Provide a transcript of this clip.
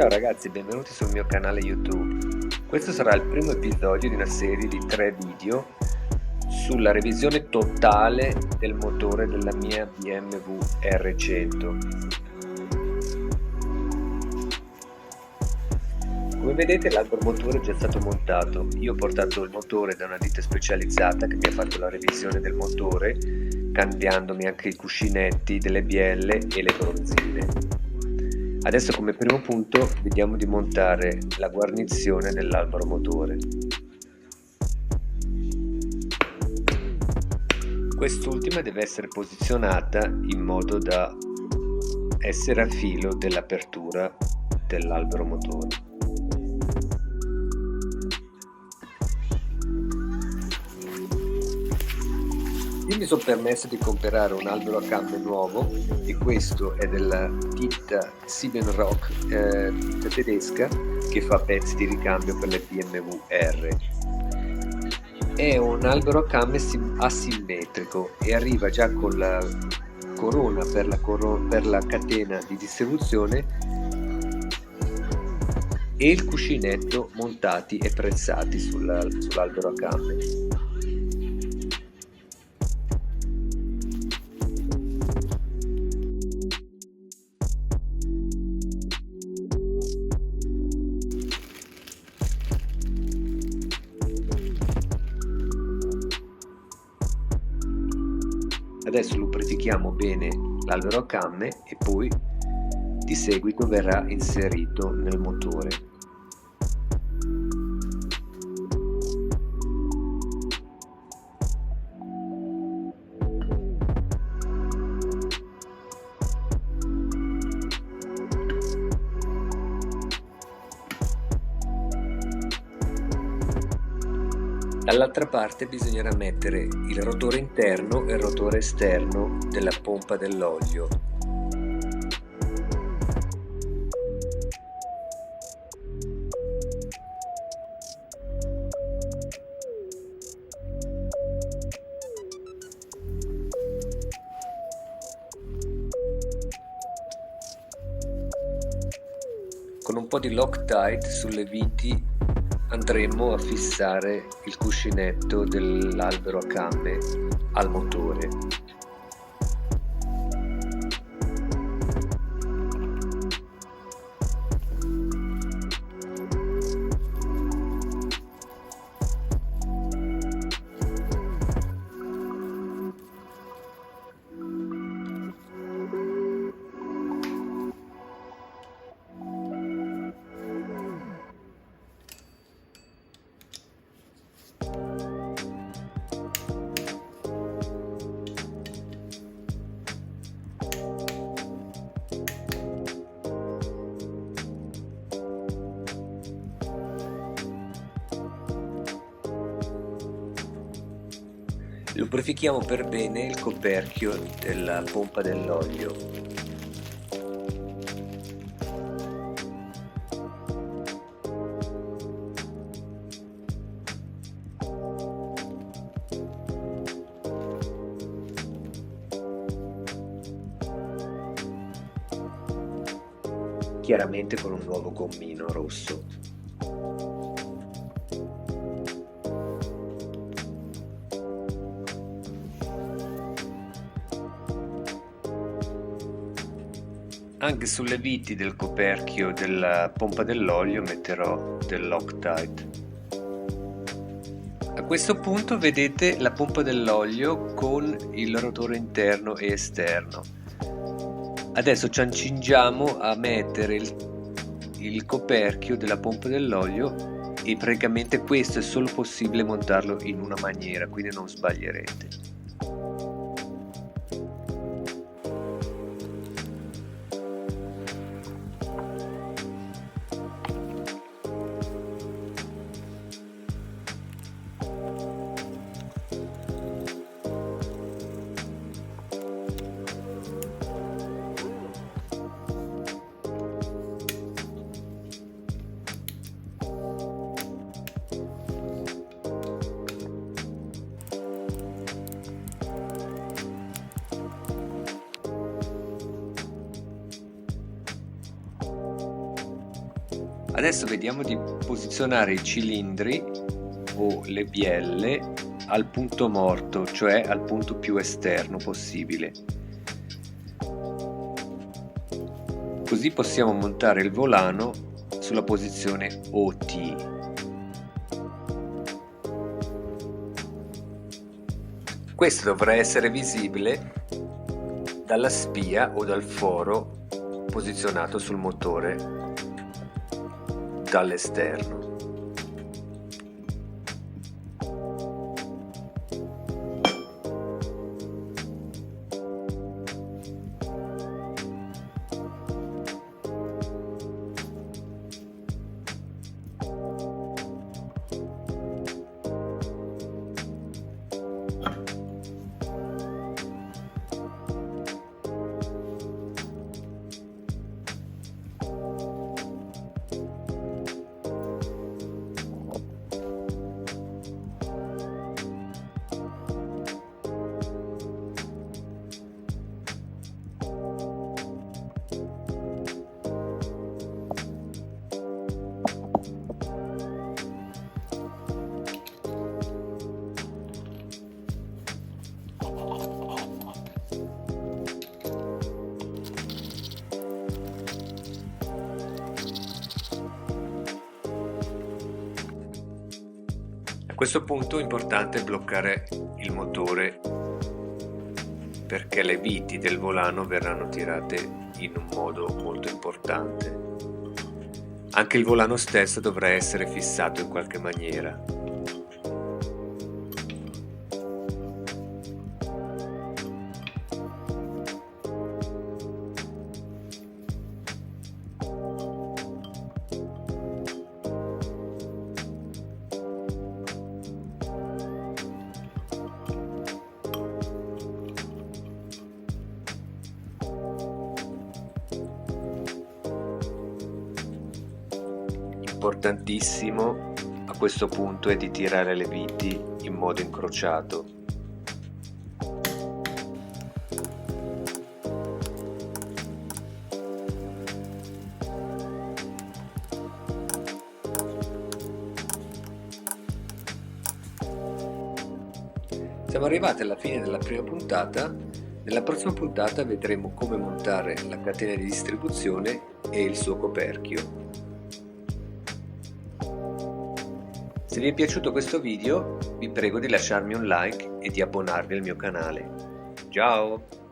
Ciao ragazzi, benvenuti sul mio canale YouTube. Questo sarà il primo episodio di una serie di 3 video sulla revisione totale del motore della mia BMW R100. Come vedete l'altro motore è già stato montato. Io ho portato il motore da una ditta specializzata che mi ha fatto la revisione del motore, cambiandomi anche i cuscinetti delle bielle e le bronzine. Adesso come primo punto vediamo di montare la guarnizione dell'albero motore. Quest'ultima deve essere posizionata in modo da essere a filo dell'apertura dell'albero motore. Io mi sono permesso di comprare un albero a camme nuovo e questo è della ditta Siebenrock, ditta tedesca che fa pezzi di ricambio per le BMW R. È un albero a camme asimmetrico e arriva già con la corona per la catena di distribuzione e il cuscinetto montati e prezzati sull'albero a camme. Adesso lubrifichiamo bene l'albero a camme e poi di seguito verrà inserito nel motore. Dall'altra parte bisognerà mettere il rotore interno e il rotore esterno della pompa dell'olio. Con un po' di Loctite sulle viti andremo a fissare il cuscinetto dell'albero a camme al motore. Lubrifichiamo per bene il coperchio della pompa dell'olio. Chiaramente con un nuovo gommino rosso. Anche sulle viti del coperchio della pompa dell'olio metterò del Loctite. A questo punto vedete la pompa dell'olio con il rotore interno e esterno. Adesso ci accingiamo a mettere il coperchio della pompa dell'olio e praticamente questo è solo possibile montarlo in una maniera, quindi non sbaglierete. Adesso vediamo di posizionare i cilindri o le bielle al punto morto, cioè al punto più esterno possibile. Così possiamo montare il volano sulla posizione OT. Questo dovrà essere visibile dalla spia o dal foro posizionato sul motore dall'esterno. A questo punto è importante bloccare il motore perché le viti del volano verranno tirate in un modo molto importante. Anche il volano stesso dovrà essere fissato in qualche maniera. Importantissimo a questo punto è di tirare le viti in modo incrociato. Siamo arrivati alla fine della prima puntata. Nella prossima puntata vedremo come montare la catena di distribuzione e il suo coperchio. Se vi è piaciuto questo video, vi prego di lasciarmi un like e di abbonarvi al mio canale. Ciao!